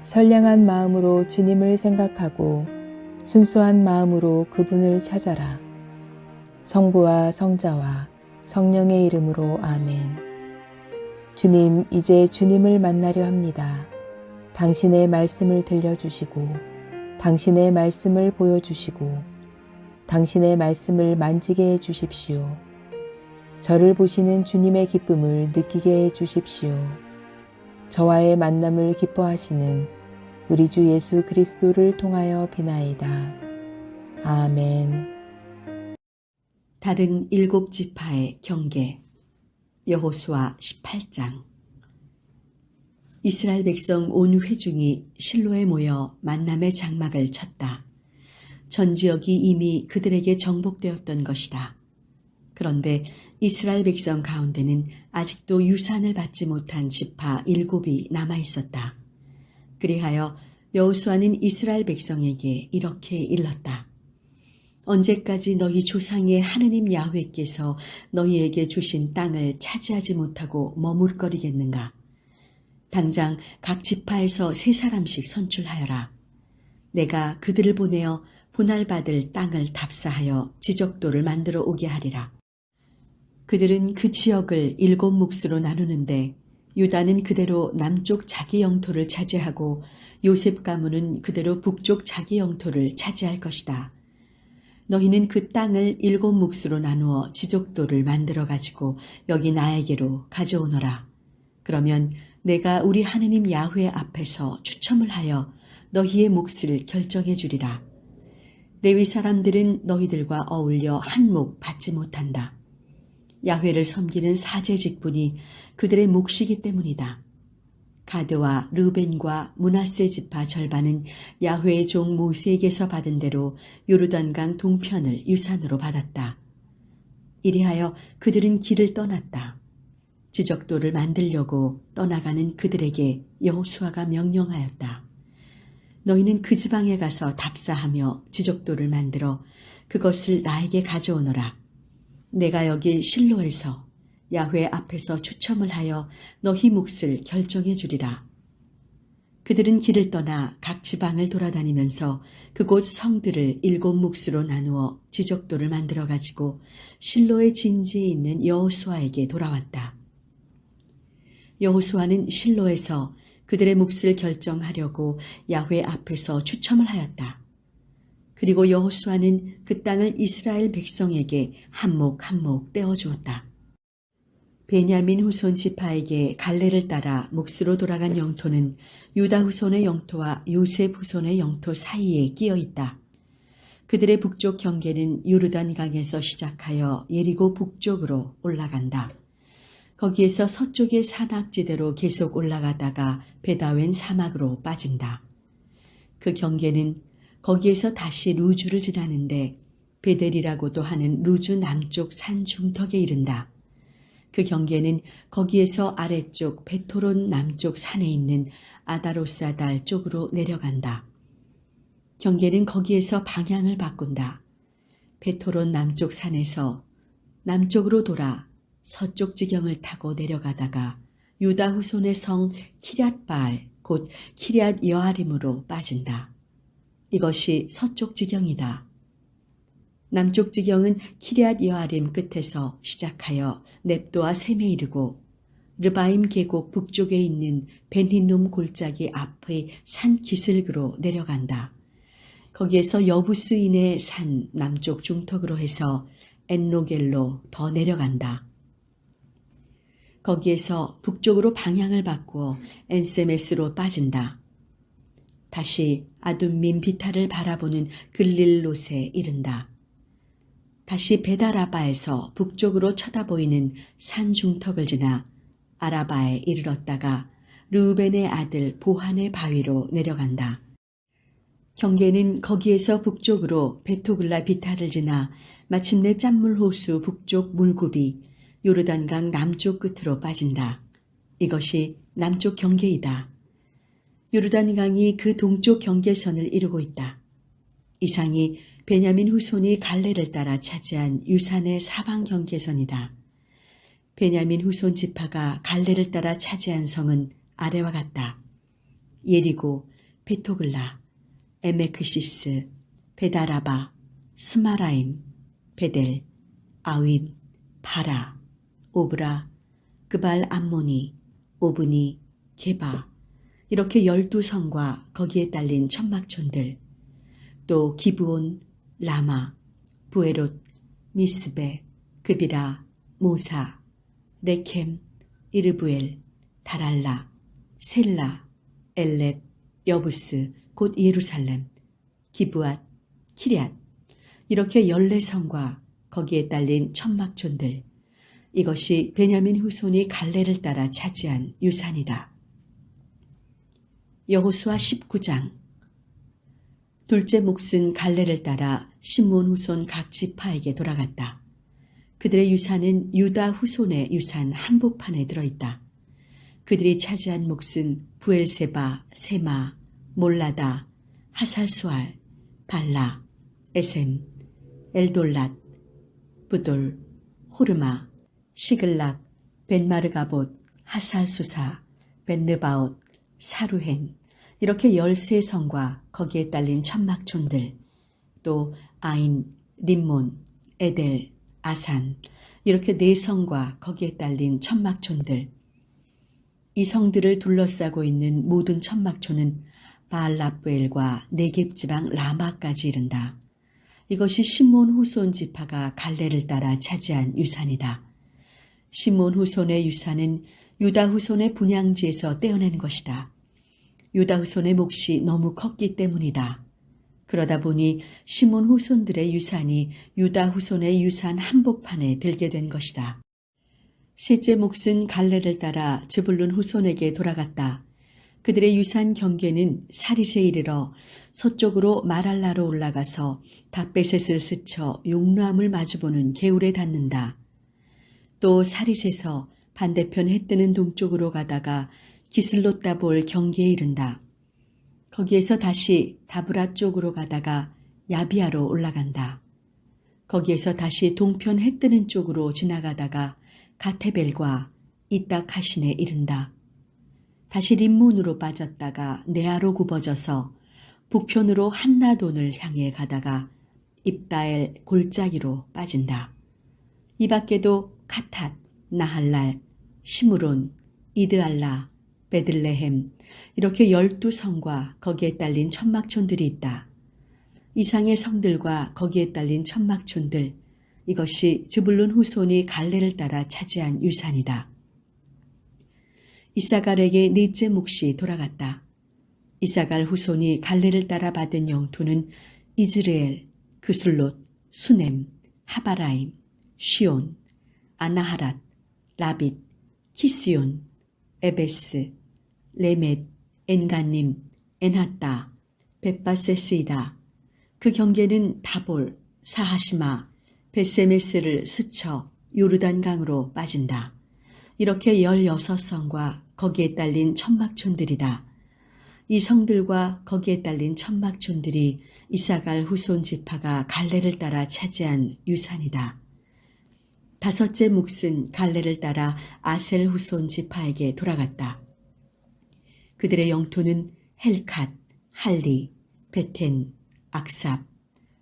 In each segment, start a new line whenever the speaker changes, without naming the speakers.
선량한 마음으로 주님을 생각하고 순수한 마음으로 그분을 찾아라. 성부와 성자와 성령의 이름으로 아멘. 주님, 이제 주님을 만나려 합니다. 당신의 말씀을 들려주시고 당신의 말씀을 보여주시고 당신의 말씀을 만지게 해주십시오. 저를 보시는 주님의 기쁨을 느끼게 해주십시오. 저와의 만남을 기뻐하시는 우리 주 예수 그리스도를 통하여 비나이다. 아멘.
다른 7지파의 경계. 여호수아 18장. 이스라엘 백성 온 회중이 실로에 모여 만남의 장막을 쳤다. 전 지역이 이미 그들에게 정복되었던 것이다. 그런데 이스라엘 백성 가운데는 아직도 유산을 받지 못한 지파 7이 남아있었다. 그리하여 여호수아는 이스라엘 백성에게 이렇게 일렀다. 언제까지 너희 조상의 하느님 야훼께서 너희에게 주신 땅을 차지하지 못하고 머뭇거리겠는가? 당장 각 지파에서 3사람씩 선출하여라. 내가 그들을 보내어 분할받을 땅을 답사하여 지적도를 만들어 오게 하리라. 그들은 그 지역을 7몫으로 나누는데 유다는 그대로 남쪽 자기 영토를 차지하고 요셉 가문은 그대로 북쪽 자기 영토를 차지할 것이다. 너희는 그 땅을 7몫으로 나누어 지적도를 만들어 가지고 여기 나에게로 가져오너라. 그러면 내가 우리 하느님 야훼 앞에서 추첨을 하여 너희의 몫을 결정해 주리라. 레위 사람들은 너희들과 어울려 한 몫 받지 못한다. 야훼를 섬기는 사제 직분이 그들의 몫이기 때문이다. 가드와 르벤과 므낫세 지파 절반은 야훼의 종 모세에게서 받은 대로 요르단강 동편을 유산으로 받았다. 이리하여 그들은 길을 떠났다. 지적도를 만들려고 떠나가는 그들에게 여호수아가 명령하였다. 너희는 그 지방에 가서 답사하며 지적도를 만들어 그것을 나에게 가져오너라. 내가 여기 실로에서 야훼 앞에서 추첨을 하여 너희 몫을 결정해 주리라. 그들은 길을 떠나 각 지방을 돌아다니면서 그곳 성들을 7몫으로 나누어 지적도를 만들어 가지고 실로의 진지에 있는 여호수아에게 돌아왔다. 여호수아는 실로에서 그들의 몫을 결정하려고 야훼 앞에서 추첨을 하였다. 그리고 여호수아는 그 땅을 이스라엘 백성에게 한 몫 한 몫 떼어주었다. 베냐민 후손 지파에게 갈레를 따라 몫으로 돌아간 영토는 유다 후손의 영토와 요셉 후손의 영토 사이에 끼어 있다. 그들의 북쪽 경계는 요르단 강에서 시작하여 예리고 북쪽으로 올라간다. 거기에서 서쪽의 산악지대로 계속 올라가다가 베다웬 사막으로 빠진다. 그 경계는 거기에서 다시 루주를 지나는데 베델이라고도 하는 루주 남쪽 산 중턱에 이른다. 그 경계는 거기에서 아래쪽 베토론 남쪽 산에 있는 아다로사달 쪽으로 내려간다. 경계는 거기에서 방향을 바꾼다. 베토론 남쪽 산에서 남쪽으로 돌아 서쪽 지경을 타고 내려가다가 유다 후손의 성 키럇바알 곧 키럇 여아림으로 빠진다. 이것이 서쪽 지경이다. 남쪽 지경은 키럇 여아림 끝에서 시작하여 넵도와 셈에 이르고 르바임 계곡 북쪽에 있는 벤힌놈 골짜기 앞의 산 기슭으로 내려간다. 거기에서 여부스인의 산 남쪽 중턱으로 해서 엔로겔로 더 내려간다. 거기에서 북쪽으로 방향을 바꾸어 엔세메스로 빠진다. 다시 아둠민 비탈을 바라보는 글릴롯에 이른다. 다시 베다라바에서 북쪽으로 쳐다보이는 산 중턱을 지나 아라바에 이르렀다가 르우벤의 아들 보한의 바위로 내려간다. 경계는 거기에서 북쪽으로 베토글라 비탈을 지나 마침내 짠물 호수 북쪽 물굽이 요르단강 남쪽 끝으로 빠진다. 이것이 남쪽 경계이다. 요르단강이 그 동쪽 경계선을 이루고 있다. 이상이 베냐민 후손이 갈레를 따라 차지한 유산의 사방 경계선이다. 베냐민 후손 지파가 갈레를 따라 차지한 성은 아래와 같다. 예리고, 베토글라, 에메크시스, 베다라바, 스마라임, 베델, 아윈, 바라, 오브라, 그발 암모니, 오브니, 게바, 이렇게 12성과 거기에 딸린 천막촌들, 또 기브온, 라마, 부에롯, 미스베, 그비라, 모사, 레켐, 이르부엘, 다랄라, 셀라, 엘렙, 여부스, 곧 예루살렘, 기브앗, 키리앗, 이렇게 14성과 거기에 딸린 천막촌들, 이것이 베냐민 후손이 갈레를 따라 차지한 유산이다. 여호수아 19장. 둘째 몫은 갈레를 따라 시므온 후손 각 지파에게 돌아갔다. 그들의 유산은 유다 후손의 유산 한복판에 들어있다. 그들이 차지한 몫은 부엘세바, 세마, 몰라다, 하살수알, 발라, 에셈, 엘돌랏, 부돌, 호르마, 시글락, 벤마르가봇, 하살수사, 벤르바옷, 사루헨, 이렇게 13성과 거기에 딸린 천막촌들, 또 아인, 림몬, 에델, 아산, 이렇게 4성과 거기에 딸린 천막촌들, 이 성들을 둘러싸고 있는 모든 천막촌은 바알라브엘과 네겝 지방 라마까지 이른다. 이것이 시므온 후손 지파가 갈레를 따라 차지한 유산이다. 시므온 후손의 유산은 유다 후손의 분향지에서 떼어낸 것이다. 유다 후손의 몫이 너무 컸기 때문이다. 그러다 보니 시므온 후손들의 유산이 유다 후손의 유산 한복판에 들게 된 것이다. 셋째 몫은 갈레를 따라 즈불룬 후손에게 돌아갔다. 그들의 유산 경계는 사릿에 이르러 서쪽으로 마랄라로 올라가서 다베셋을 스쳐 용람을 마주보는 개울에 닿는다. 또 사릿에서 반대편 해 뜨는 동쪽으로 가다가 기슬롯다볼 경계에 이른다. 거기에서 다시 다브라 쪽으로 가다가 야비아로 올라간다. 거기에서 다시 동편 해 뜨는 쪽으로 지나가다가 가테벨과 이따카신에 이른다. 다시 림몬으로 빠졌다가 네아로 굽어져서 북편으로 한나돈을 향해 가다가 입다엘 골짜기로 빠진다. 이 밖에도 카탓, 나할랄, 시므론, 이드알라, 베들레헴, 이렇게 12성과 거기에 딸린 천막촌들이 있다. 이상의 성들과 거기에 딸린 천막촌들, 이것이 즈불룬 후손이 갈레를 따라 차지한 유산이다. 이사갈에게 넷째 몫이 돌아갔다. 이사갈 후손이 갈레를 따라 받은 영토는 이즈레엘, 그술롯, 수넴, 하바라임, 쉬온, 아나하랏, 라빗, 키스온, 에베스, 레멧, 엔가님, 엔하따, 벳바세스이다. 그 경계는 다볼, 사하시마, 베세메스를 스쳐 요르단강으로 빠진다. 이렇게 16성과 거기에 딸린 천막촌들이다. 이 성들과 거기에 딸린 천막촌들이 이사갈 후손 지파가 갈레를 따라 차지한 유산이다. 다섯째 몫은 갈레를 따라 아셀 후손 지파에게 돌아갔다. 그들의 영토는 헬캇, 할리, 베텐, 악삽,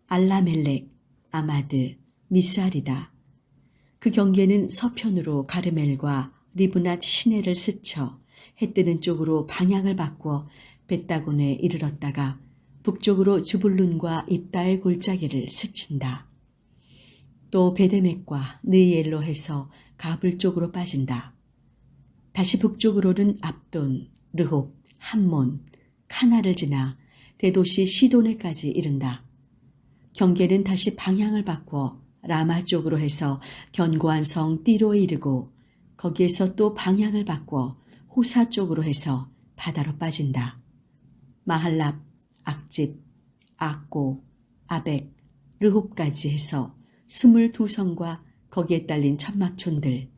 알라멜렉, 아마드, 미스알이다. 그 경계는 서편으로 가르멜과 리브낫 시내를 스쳐 해 뜨는 쪽으로 방향을 바꾸어 벳다곤에 이르렀다가 북쪽으로 주불룬과 입다엘 골짜기를 스친다. 또 베데멕과 느이엘로 해서 가불 쪽으로 빠진다. 다시 북쪽으로는 압돈, 르홉, 함몬, 카나를 지나 대도시 시도네까지 이른다. 경계는 다시 방향을 바꾸어 라마 쪽으로 해서 견고한 성 띠로에 이르고 거기에서 또 방향을 바꾸어 호사 쪽으로 해서 바다로 빠진다. 마할랍, 악집, 악고, 아벡, 르홉까지 해서 22성과 거기에 딸린 천막촌들,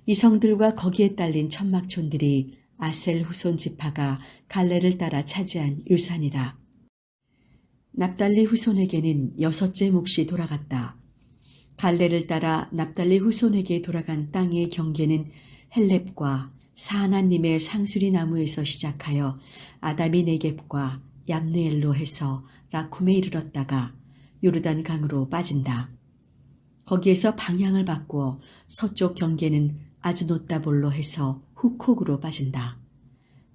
이 성들과 거기에 딸린 천막촌들이 아셀 후손 지파가 갈레를 따라 차지한 유산이다. 납달리 후손에게는 여섯째 몫이 돌아갔다. 갈레를 따라 납달리 후손에게 돌아간 땅의 경계는 헬렙과 사하나님의 상수리 나무에서 시작하여 아담이 네겝과 얌느엘로 해서 라쿰에 이르렀다가 요르단 강으로 빠진다. 거기에서 방향을 바꾸어 서쪽 경계는 아즈노따볼로 해서 후콕으로 빠진다.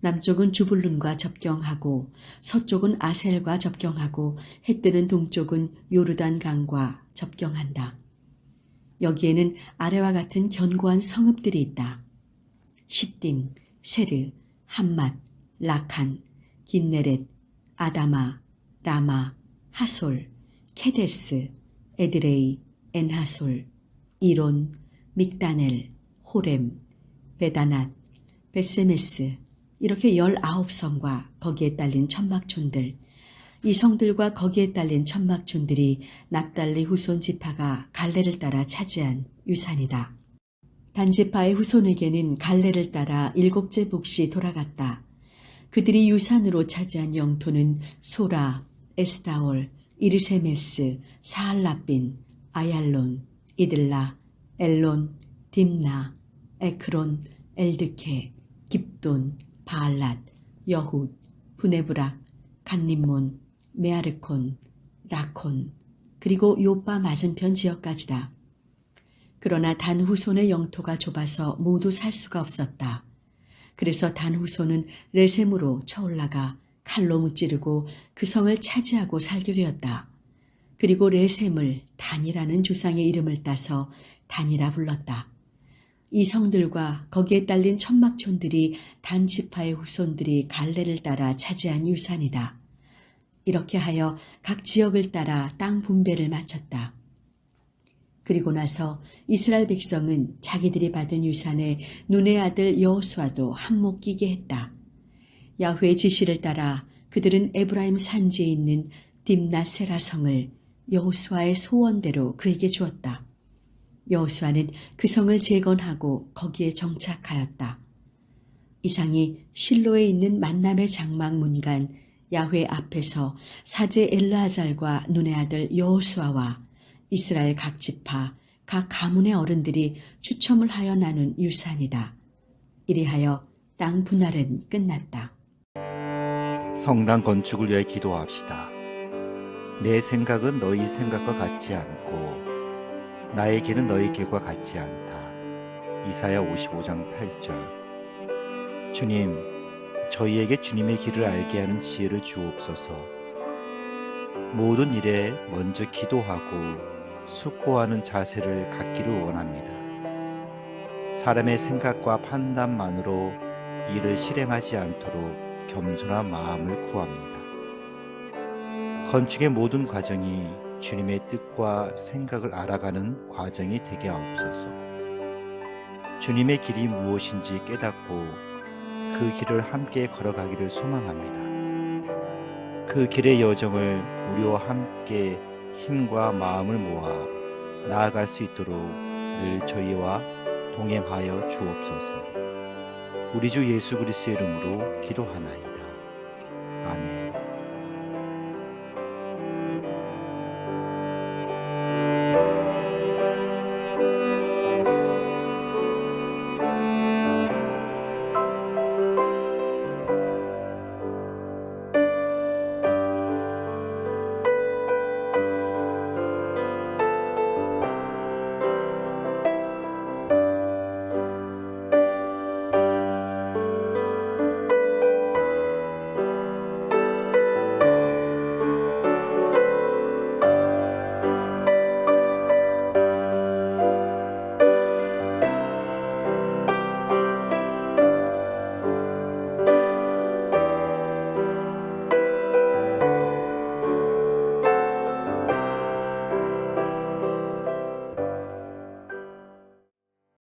남쪽은 주불룬과 접경하고 서쪽은 아셀과 접경하고 해뜨는 동쪽은 요르단 강과 접경한다. 여기에는 아래와 같은 견고한 성읍들이 있다. 시딤, 세르, 함맛, 라칸, 긴네렛, 아다마, 라마, 하솔, 케데스, 에드레이, 엔하솔, 이론, 믹다넬, 호렘, 베다낫, 베세메스, 이렇게 19성과 거기에 딸린 천막촌들, 이 성들과 거기에 딸린 천막촌들이 납달리 후손 지파가 갈레를 따라 차지한 유산이다. 단지파의 후손에게는 갈레를 따라 7째 복이 돌아갔다. 그들이 유산으로 차지한 영토는 소라, 에스다올, 이르세메스, 사할라빈, 아얄론, 이들라, 엘론, 딥나, 에크론, 엘드케, 깁돈, 바알랏, 여훗, 부네브락, 간림몬, 메아르콘, 라콘, 그리고 요빠 맞은편 지역까지다. 그러나 단 후손의 영토가 좁아서 모두 살 수가 없었다. 그래서 단 후손은 레셈으로 쳐올라가 칼로 무찌르고 그 성을 차지하고 살게 되었다. 그리고 레셈을 단이라는 조상의 이름을 따서 단이라 불렀다. 이 성들과 거기에 딸린 천막촌들이 단 지파의 후손들이 갈레를 따라 차지한 유산이다. 이렇게 하여 각 지역을 따라 땅 분배를 마쳤다. 그리고 나서 이스라엘 백성은 자기들이 받은 유산에 눈의 아들 여호수아도 한몫 끼게 했다. 야훼의 지시를 따라 그들은 에브라임 산지에 있는 딥나세라 성을 여호수아의 소원대로 그에게 주었다. 여호수아는 그 성을 재건하고 거기에 정착하였다. 이상이 실로에 있는 만남의 장막 문간 야훼 앞에서 사제 엘르아잘과 눈의 아들 여호수아와 이스라엘 각 지파, 각 가문의 어른들이 추첨을 하여 나눈 유산이다. 이리하여 땅 분할은 끝났다.
성당 건축을 위해 기도합시다. 내 생각은 너희 생각과 같지 않고 나의 길은 너희 길과 같지 않다. 이사야 55장 8절. 주님, 저희에게 주님의 길을 알게 하는 지혜를 주옵소서. 모든 일에 먼저 기도하고 숙고하는 자세를 갖기를 원합니다. 사람의 생각과 판단만으로 일을 실행하지 않도록 겸손한 마음을 구합니다. 건축의 모든 과정이 주님의 뜻과 생각을 알아가는 과정이 되게 하옵소서. 주님의 길이 무엇인지 깨닫고 그 길을 함께 걸어가기를 소망합니다. 그 길의 여정을 우리와 함께 힘과 마음을 모아 나아갈 수 있도록 늘 저희와 동행하여 주옵소서. 우리 주 예수 그리스도의 이름으로 기도하나이다.